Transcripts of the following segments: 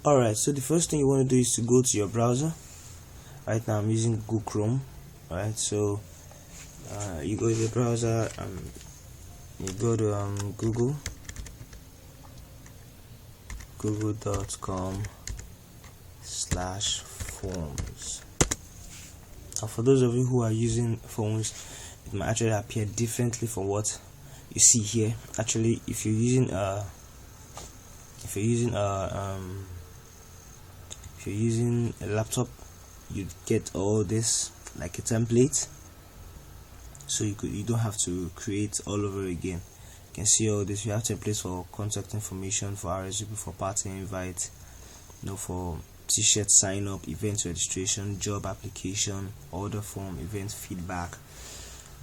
Alright, so the first thing you want to do is to go to your browser. Right now I'm using Google Chrome. Alright, so you go to the browser, you go to google.com/forms. Now for those of you who are using phones, it might actually appear differently from what you see here. Actually, if you're using a laptop, you get all this like a template, so you don't have to create all over again. You can see all this. You have templates for contact information, for RSVP, for party invite, for t-shirt sign up, event registration, job application, order form, event feedback.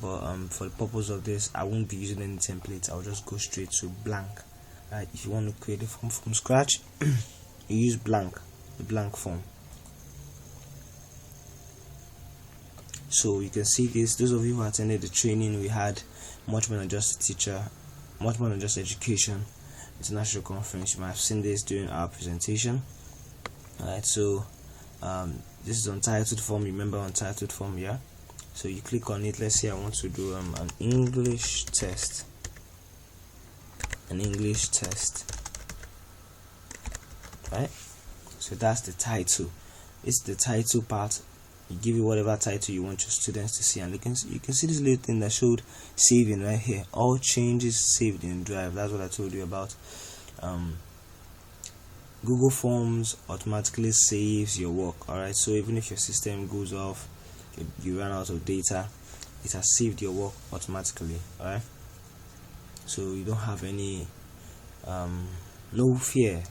But for the purpose of this, I won't be using any templates. I'll just go straight to blank. Right, if you want to create a form from scratch, you use the blank form. So you can see this. Those of you who attended the training, we had much more than just a teacher, much more than just education, international conference. You might have seen this during our presentation. Alright, so this is untitled form. Remember untitled form, yeah? So you click on it. Let's say I want to do an English test. Right? So that's the title. It's the title part. You give it whatever title you want your students to see, and you can see this little thing that showed saving right here. All changes saved in Drive. That's what I told you about. Google Forms automatically saves your work. Alright, so even if your system goes off, you run out of data, it has saved your work automatically. Alright, so you don't have any no fear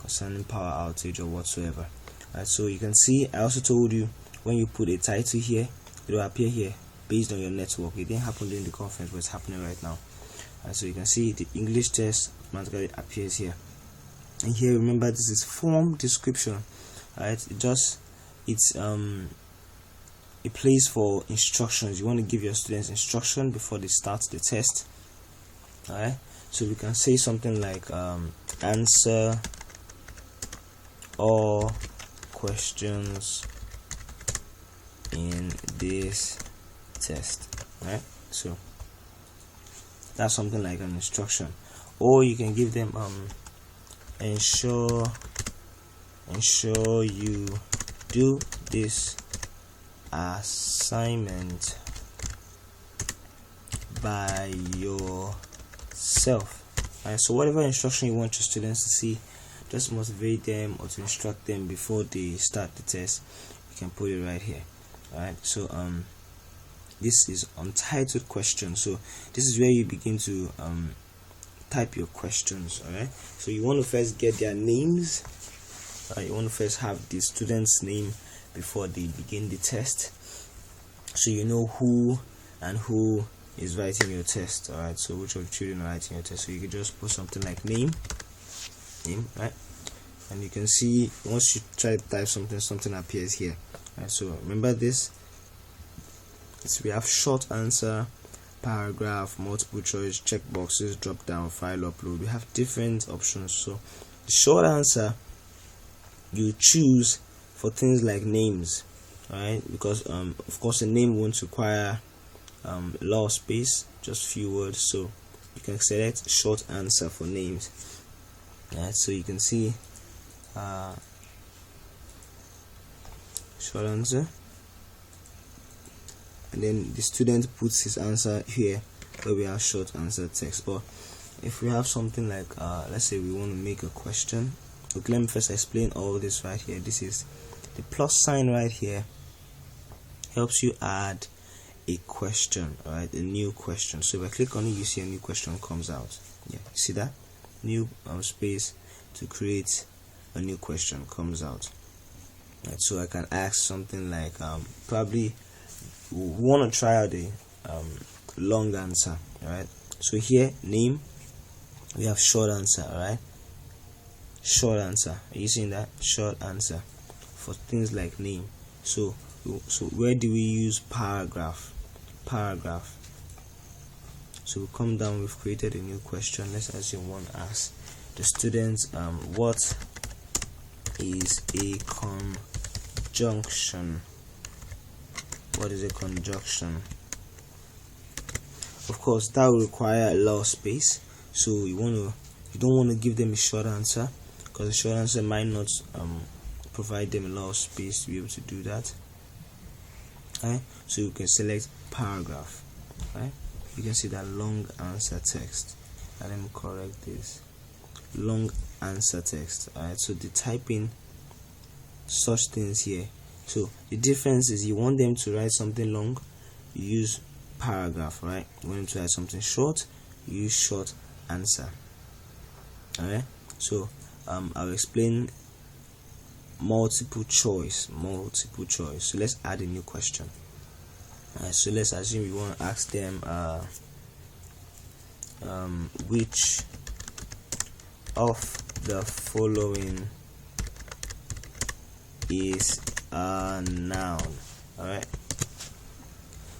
concerning power outage or whatsoever. Alright, so you can see I also told you when you put a title here, it will appear here based on your network. It didn't happen during the conference, but it's happening right now. Alright, so you can see the English test automatically appears here. And here, remember, this is form description. Alright, it's a place for instructions. You want to give your students instruction before they start the test. Alright, so we can say something like answer all questions in this test. Right, so that's something like an instruction. Or you can give them ensure you do this assignment by yourself. Right, so whatever instruction you want your students to see, just motivate them or to instruct them before they start the test, you can put it right here. Alright, so this is untitled question. So this is where you begin to type your questions. Alright, so you want to first get their names. You want to first have the student's name before they begin the test, so you know who is writing your test. Alright, so which of the children are writing your test. So you can just put something like name, right? And you can see once you try to type something appears here. Right, so remember this. We have short answer, paragraph, multiple choice, checkboxes, drop down, file upload. We have different options. So the short answer you choose for things like names, right? Because of course a name won't require a lot of space, just few words. So you can select short answer for names. Right, so you can see short answer, and then the student puts his answer here where we have short answer text. But if we have something like let's say we want to make a question, okay, let me first explain all this right here. This is the plus sign right here, helps you add a question, alright, a new question. So if I click on it, you see a new question comes out. Yeah, you see that new space to create a new question comes out. Right, so I can ask something like probably we want to try out the long answer. Alright, so here name, we have short answer. Alright, short answer, are you seeing that? Short answer for things like name. So where do we use paragraph? So we come down, we've created a new question. Let's assume one asks the students what is a conjunction. What is a conjunction? Of course, that will require a lot of space, so you don't want to give them a short answer, because the short answer might not provide them a lot of space to be able to do that. Right? So you can select paragraph. Right? You can see that long answer text. And let me correct this. Long answer text. Alright, so the typing such things here. So the difference is, you want them to write something long, you use paragraph, right? You want them to write something short, you use short answer. Alright, so I'll explain multiple choice. So let's add a new question. Alright, so let's assume we want to ask them which of the following is a noun. Alright,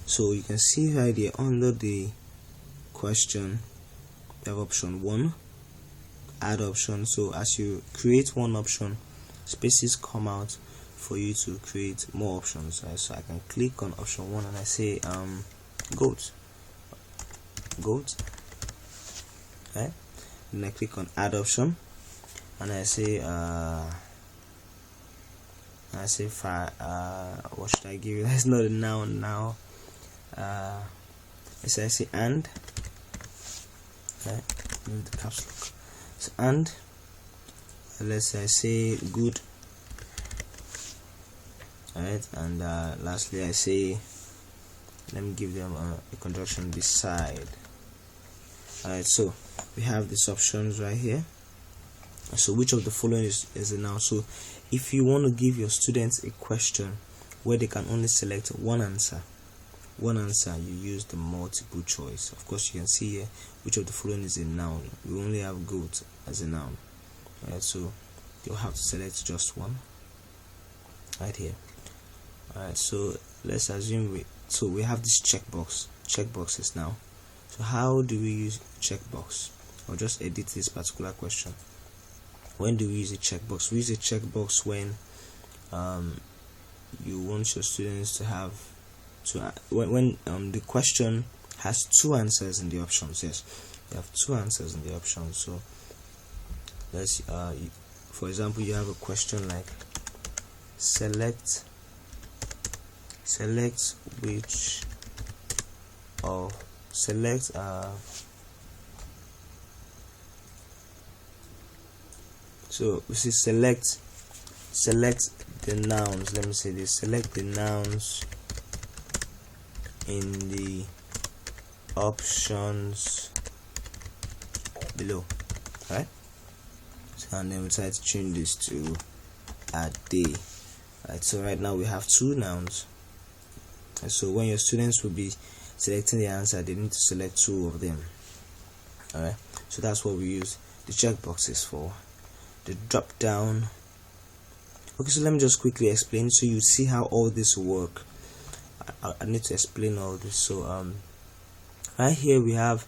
so you can see right here under the question you have option 1, add option. So as you create one option, spaces come out for you to create more options. Right? So I can click on option 1 and I say goat. Right? Then I click on add option and I say what should I give you? That's not a noun now. I say and. Right? Move the caps lock. So and let's say good. Alright, and lastly I say, let me give them a conjunction beside. Alright, so we have these options right here. So which of the following is a noun? So if you want to give your students a question where they can only select one answer, you use the multiple choice. Of course, you can see here which of the following is a noun. We only have goat as a noun. Alright, so you'll have to select just one right here. Alright, so let's assume we have this checkboxes now. So how do we use checkbox? I'll just edit this particular question. When do we use a checkbox? We use a checkbox when you want your students to have when the question has two answers in the options. Yes, you have two answers in the options. So let's for example, you have a question like select which or select so we see select the nouns. Let me say this: select the nouns in the options below. Right? So, and then we try to change this to a day. Right, so right now we have two nouns, and so when your students will be selecting the answer, they need to select two of them. Alright, so that's what we use the checkboxes for. The drop down. Okay, so let me just quickly explain so you see how all this work. I need to explain all this. So right here we have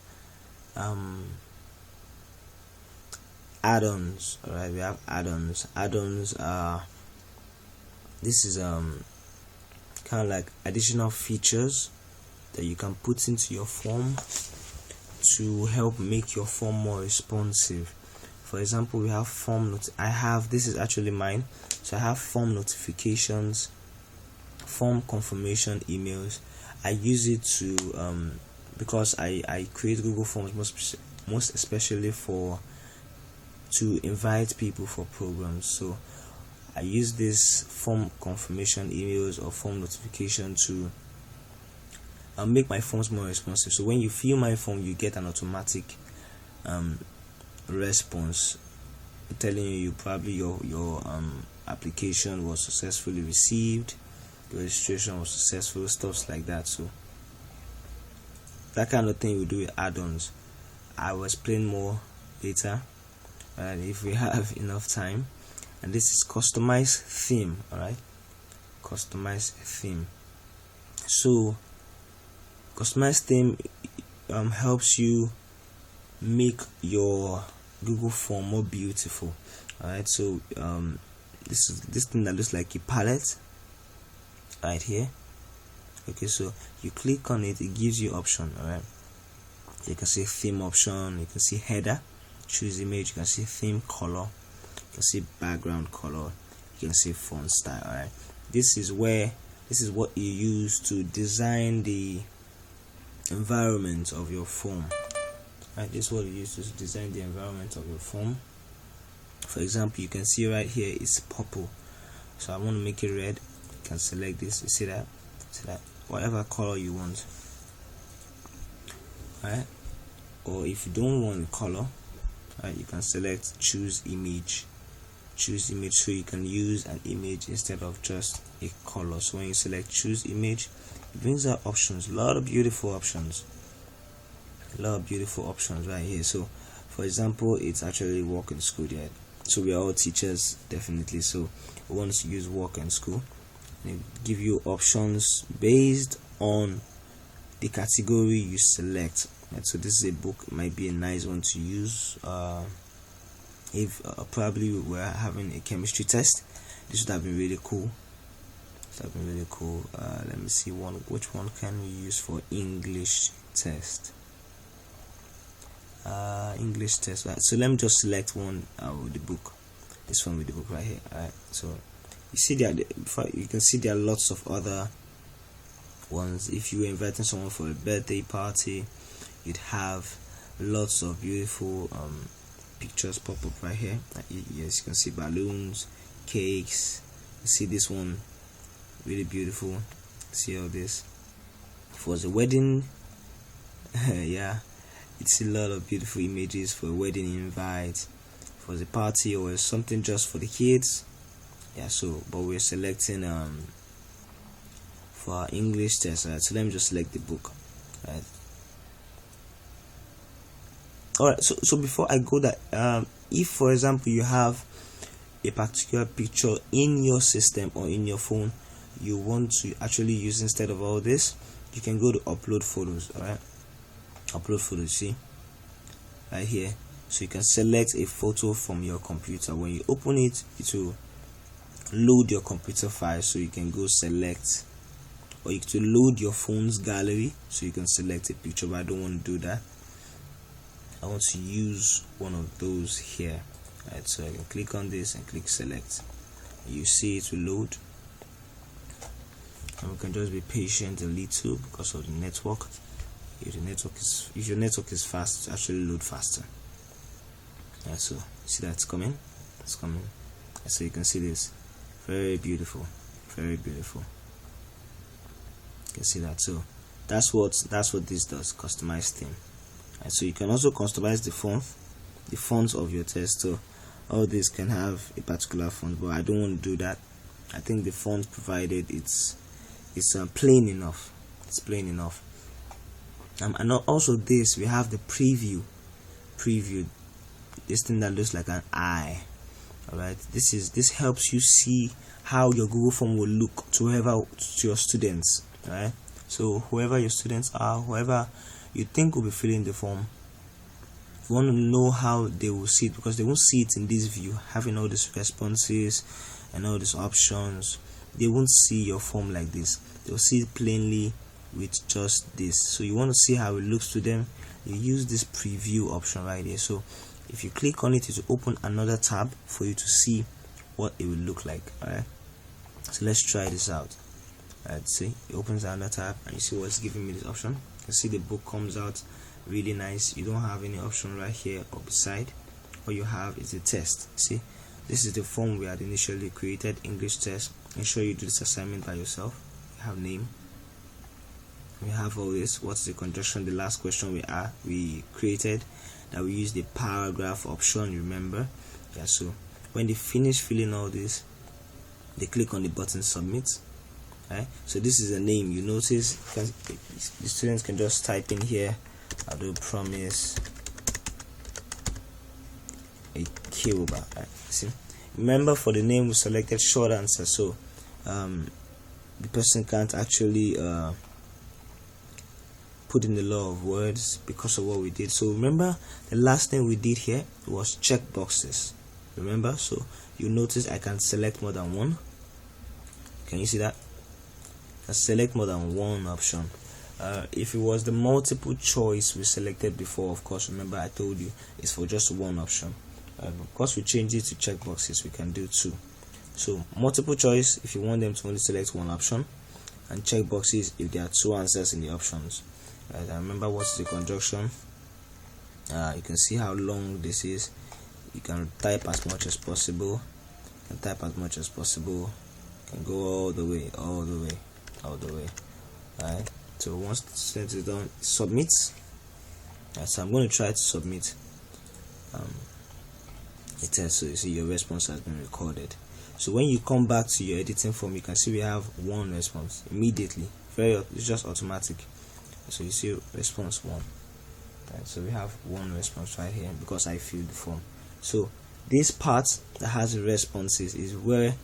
add-ons. Alright, we have add-ons. Add-ons are, this is kind of like additional features that you can put into your form to help make your form more responsive. For example, we have form this is actually mine. So I have form notifications, form confirmation emails. I use it to because I create Google Forms most especially to invite people for programs. So I use this form confirmation emails or form notification to make my forms more responsive. So when you fill my form, you get an automatic response telling you probably your application was successfully received, your registration was successful, stuff like that. So that kind of thing we do with add-ons. I will explain more later if we have enough time. And this is customize theme. Alright, customize theme. So customize theme helps you make your Google form more beautiful. Alright, so this thing that looks like a palette right here. Okay, so you click on it, it gives you option. All right, you can see theme option, you can see header, choose image, you can see theme color, you can see background color, you can see font style. All right, this is what you use to design the environment of your form. Right, this is what you use to design the environment of your form. For example, you can see right here it's purple, so I want to make it red. You can select this. You see that? Whatever color you want. Right, or if you don't want color, right, you can select choose image, so you can use an image instead of just a color. So when you select choose image, it brings out options, a lot of beautiful options right here. So for example, it's actually work and school yet, so we are all teachers definitely, so we want to use work and school. They give you options based on the category you select. Right, so this is a book, it might be a nice one to use if probably we're having a chemistry test. This would have been really cool. Let me see which one can we use for English test. English test. Right, so let me just select one with the book. This one with the book right here. Alright, so you see you can see there are lots of other ones. If you were inviting someone for a birthday party, you'd have lots of beautiful pictures pop up right here. Yes, you can see balloons, cakes. You see this one, really beautiful. See all this. If it was a wedding, yeah, it's a lot of beautiful images for a wedding invite. If it was a party or something just for the kids, yeah. So but we're selecting for our English test. Right, so let me just select the book. Right. Alright, so before I go that if for example you have a particular picture in your system or in your phone you want to actually use instead of all this, you can go to upload photos. Alright, upload photos, see right here. So you can select a photo from your computer. When you open it, it will load your computer file, so you can go select, or you can load your phone's gallery, so you can select a picture. But I don't want to do that. I want to use one of those here. Right, so I can click on this and click select. You see it will load, and we can just be patient a little because of the network. If your network is fast, it actually load faster. Right, so see that it's coming. Right, so you can see this, very beautiful. You can see that. So that's what this does, customize theme. And so you can also customize the font of your test. So all this can have a particular font, but I don't want to do that. I think the font provided it's plain enough. It's plain enough. And also this, we have the preview. This thing that looks like an eye. All right. This helps you see how your Google form will look to your students. All right. So whoever your students are, whoever you think will be filling the form, you want to know how they will see it, because they won't see it in this view, having all these responses and all these options. They won't see your form like this. They'll see it plainly with just this. So you want to see how it looks to them, you use this preview option right here. So if you click on it, it will open another tab for you to see what it will look like. Alright, so let's try this out. Alright, see, it opens another tab and you see what's giving me this option. You can see the book comes out really nice. You don't have any option right here or beside. All you have is a test. See, this is the form we had initially created, English test. Ensure you do this assignment by yourself. You have name, we have all this, what's the conjunction, the last question we created, that we use the paragraph option, remember. Yeah, so when they finish filling all this, they click on the button submit. Right, so this is a name. You notice the students can just type in here, I do promise a kiloba. Right, see, remember for the name we selected short answer, so the person can't actually put in the law of words because of what we did. So remember the last thing we did here was checkboxes. remember. So you notice I can select more than one. Can you see that? I select more than one option. If it was the multiple choice we selected before, of course, remember I told you it's for just one option. Because we changed it to checkboxes, we can do two. So multiple choice if you want them to only select one option, and checkboxes if there are two answers in the options. And remember, what's the conjunction? You can see how long this is. You can type as much as possible. You can go all the way. Alright. So once the student is done, submit. So I'm going to try to submit a test. So you see your response has been recorded. So when you come back to your editing form, you can see we have one response immediately. It's just automatic. So you see response 1. Right, so we have one response right here because I filled the form. So this part that has responses is where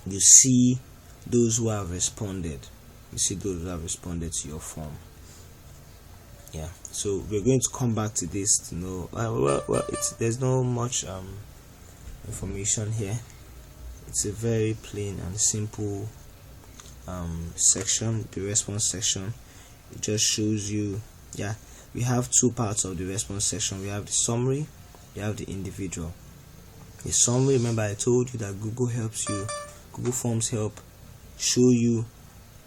you see those who have responded. You see those who have responded to your form. Yeah. So we're going to come back to this to know. There's no much information here. It's a very plain and simple section, the response section. It just shows you. Yeah, we have two parts of the response section. We have the summary, we have the individual. The summary, remember I told you that Google Forms help show you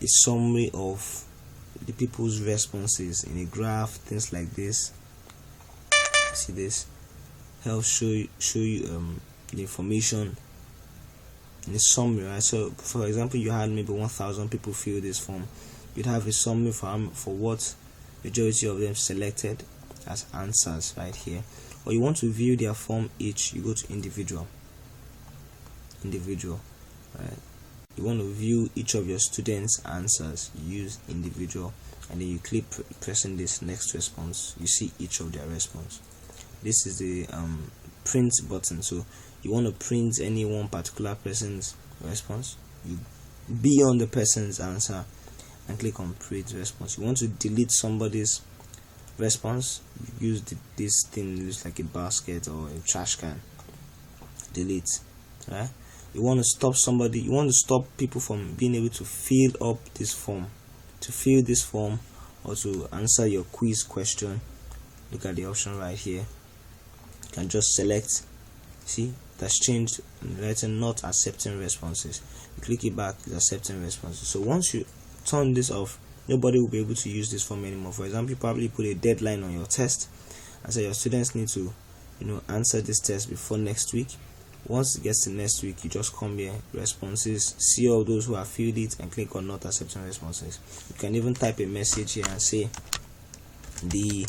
a summary of the people's responses in a graph, things like this. See this helps show you the information in a summary, right? So for example, you had maybe 1,000 people fill this form. You'd have a summary for what majority of them selected as answers right here. Or you want to view their form each, you go to individual, right? You want to view each of your students' answers, you use individual, and then you click pressing this next response. You see each of their response. This is the print button. So you want to print any one particular person's response, you be on the person's answer and click on print response. You want to delete somebody's response, you use this thing, looks like a basket or a trash can. Delete. Right? You want to stop somebody, you want to stop people from being able to fill up this form, or to answer your quiz question. Look at the option right here. You can just select. See, that's changed. Written not accepting responses. You click it back, it's accepting responses. So once you turn this off, nobody will be able to use this form anymore. For example, you probably put a deadline on your test and say your students need to answer this test before next week. Once it gets to next week, you just come here, responses, see all those who have filled it, and click on not accepting responses. You can even type a message here and say the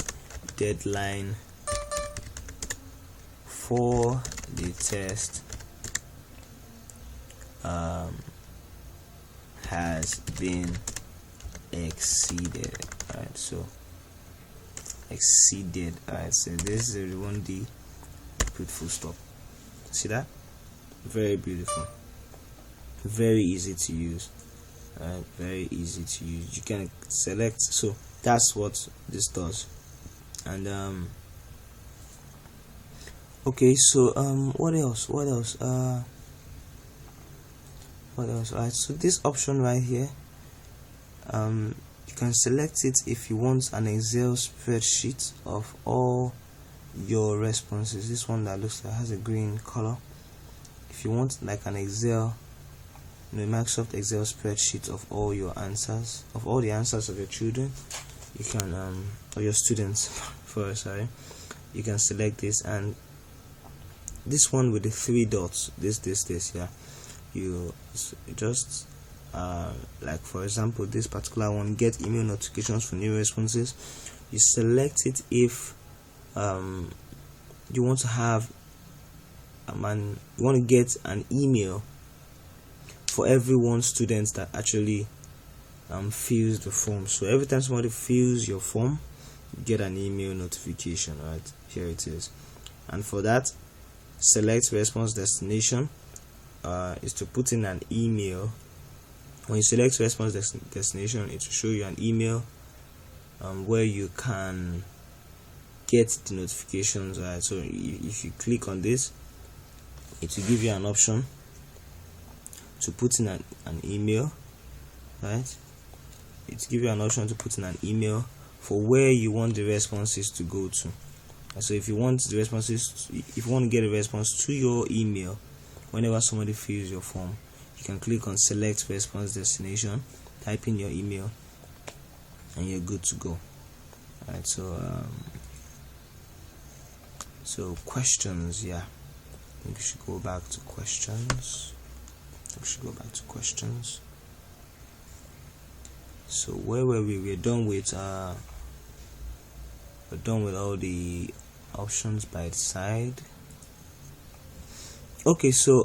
deadline for the test has been exceeded. Alright, so exceeded. Alright, so this is one D, put full stop. See that? Very beautiful, very easy to use. Alright, very easy to use. You can select. So that's what this does. And okay, so what else? Alright, so this option right here, you can select it if you want an Excel spreadsheet of all your responses. This one that looks like has a green color. If you want like an Excel, Microsoft Excel spreadsheet of all your answers, of all the answers of your children, you can or your students you can select this. And this one with the 3 dots, this yeah, you just like for example this particular one, get email notifications for new responses. You select it if you want to have you want to get an email for every one student that actually fills the form. So every time somebody fills your form, you get an email notification. Right here it is. And for that, select response destination is to put in an email. When you select response destination, it will show you an email where you can get the notifications. Right, so if you click on this, it will give you an option to put in an email, right? It will give you an option to put in an email for where you want the responses to go to. And so if you want the responses, if you want to get a response to your email whenever somebody fills your form, you can click on select response destination, type in your email, and you're good to go. Alright, so questions, yeah. I think we should go back to questions. So where were we? We're done with all the options by the side. Okay, so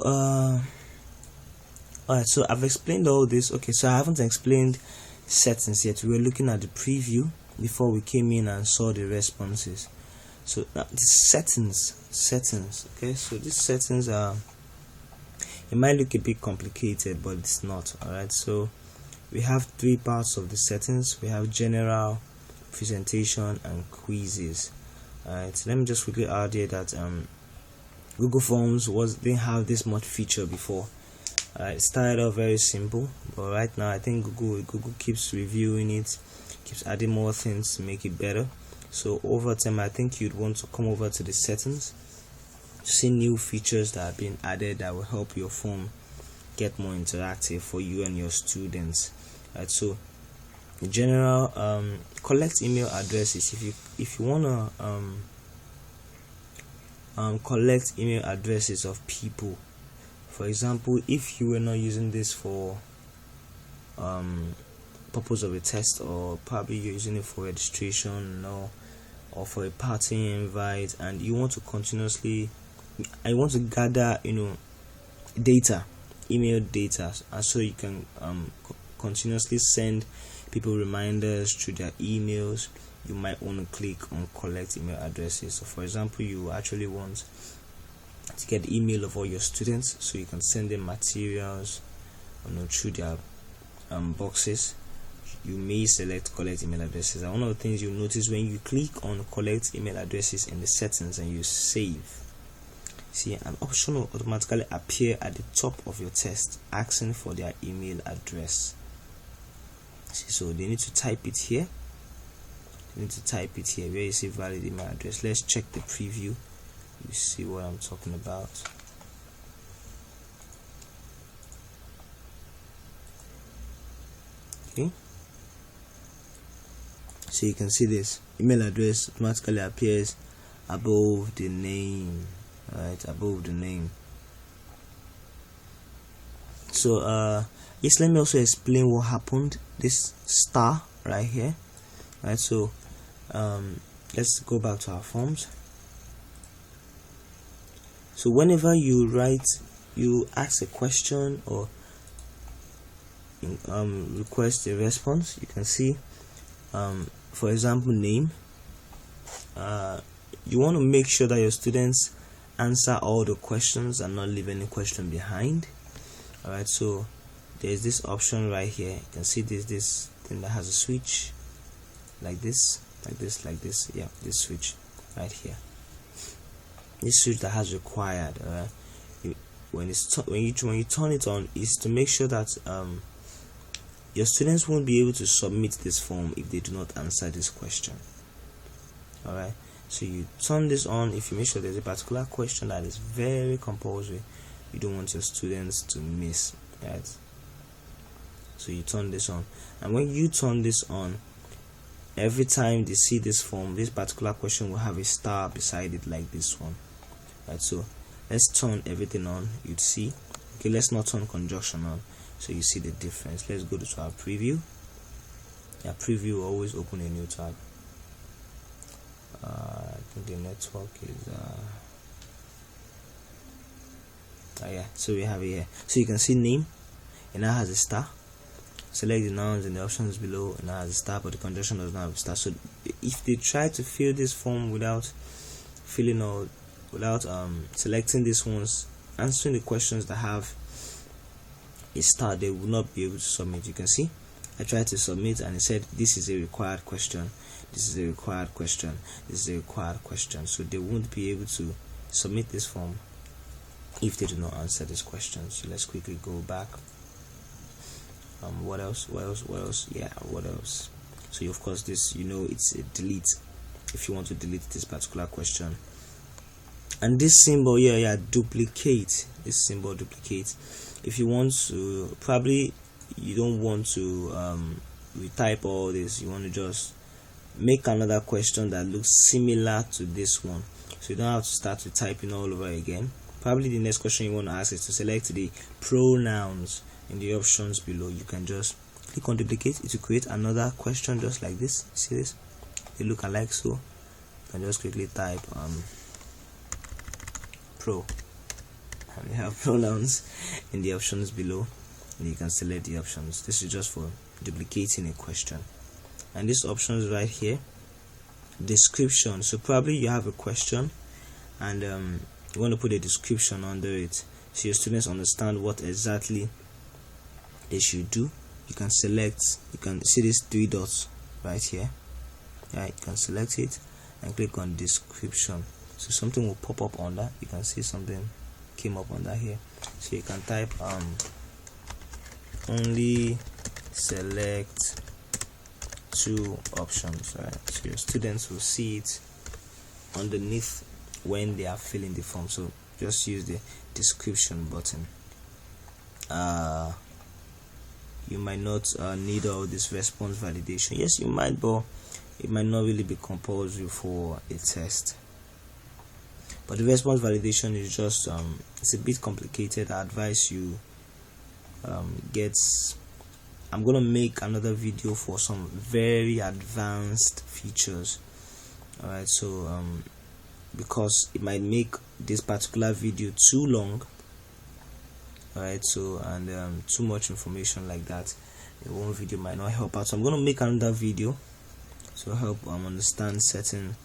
alright, so I've explained all this. Okay, so I haven't explained settings yet. We were looking at the preview before we came in and saw the responses. So now the settings. Okay, so these settings are, it might look a bit complicated, but it's not. Alright, so we have 3 parts of the settings. We have general, presentation, and quizzes. Alright, so let me just quickly add here that Google Forms didn't have this much feature before. It started off very simple, but right now I think Google keeps reviewing it, keeps adding more things to make it better. So over time, I think you'd want to come over to the settings to see new features that have been added that will help your form get more interactive for you and your students. Right, so in general, collect email addresses. If you wanna collect email addresses of people, for example, if you were not using this for purpose of a test, or probably you're using it for registration, or for a party invite, and you want to gather data, email data, and so you can continuously send people reminders through their emails, you might want to click on collect email addresses. So for example, you actually want to get the email of all your students so you can send them materials through their boxes. You may select collect email addresses, and one of the things you'll notice when you click on collect email addresses in the settings and you save, see an option will automatically appear at the top of your test asking for their email address. See, so they need to type it here. Where you see valid email address. Let's check the preview. You see what I'm talking about. Okay, so you can see this email address automatically appears above the name, right? Above the name. So yes, let me also explain what happened. This star right here, right? So let's go back to our forms. So whenever you ask a question or request a response, you can see for example, name. You want to make sure that your students answer all the questions and not leave any question behind. Alright, so there's this option right here. You can see this thing that has a switch like this. Yeah, this switch right here. This switch that has required. When you turn it on, is to make sure that your students won't be able to submit this form if they do not answer this question. Alright, so you turn this on if you make sure there's a particular question that is very compulsory, you don't want your students to miss, right? So you turn this on, and when you turn this on, every time they see this form, this particular question will have a star beside it like this one, right? So let's turn everything on. You'd see, okay, let's not turn conjunction on, so you see the difference. Let's go to our preview. Yeah, preview will always open a new tab. I think the network is yeah, so we have it here. So you can see name, it now has a star. Select the nouns in the options below, and now has a star, but the conjunction does not have a star. So if they try to fill this form without filling or without selecting these ones, answering the questions that have a star, they will not be able to submit. You can see I tried to submit and it said this is a required question, this is a required question, this is a required question. So they won't be able to submit this form if they do not answer this question. So let's quickly go back. What else? Yeah, what else? So of course this, it's a delete if you want to delete this particular question. And this symbol here, duplicate. This symbol duplicate. If you want to, probably you don't want to retype all this, you want to just make another question that looks similar to this one, so you don't have to start with typing all over again. Probably the next question you want to ask is to select the pronouns in the options below. You can just click on duplicate. It will create another question just like this. See this? They look alike, so you can just quickly type pro, and you have pronouns in the options below, and you can select the options. This is just for duplicating a question. And this options right here, description. So probably you have a question and you want to put a description under it, so your students understand what exactly they should do. You can select, you can see these 3 dots right here. You can select it and click on description, so something will pop up under. You can see something came up under here, so you can type only select 2 options, right? So your students will see it underneath when they are filling the form. So just use the description button. You might not need all this response validation. Yes, you might, but it might not really be compulsory for a test. But the response validation is just it's a bit complicated. I advise you I'm gonna make another video for some very advanced features. Alright, so because it might make this particular video too long, alright, so and too much information like that, one video might not help out. So I'm gonna make another video to help understand certain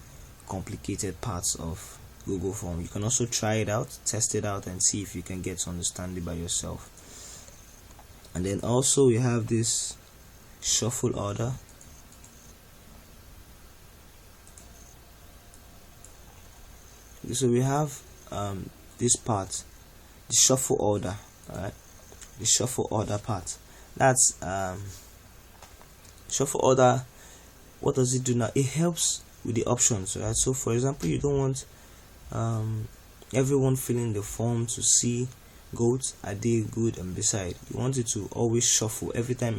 complicated parts of Google Form. You can also try it out, test it out, and see if you can get to understand it by yourself. And then also we have this shuffle order. So we have this part, the shuffle order. Alright, the shuffle order part. That's shuffle order. What does it do now? It helps with the options, right? So for example, you don't want everyone filling the form to see goats, are they good, and beside. You want it to always shuffle every time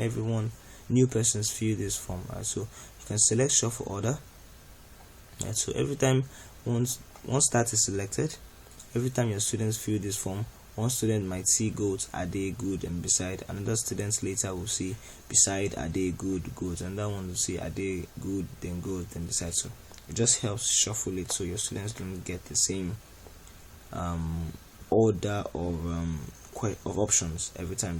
new persons fill this form, right? So you can select shuffle order, right? So every time once that is selected, every time your students fill this form, one student might see goats, are they good, and beside. Another student later will see beside, are they good, and that one will see, are they good, then beside. So it just helps shuffle it so your students don't get the same order of options every time.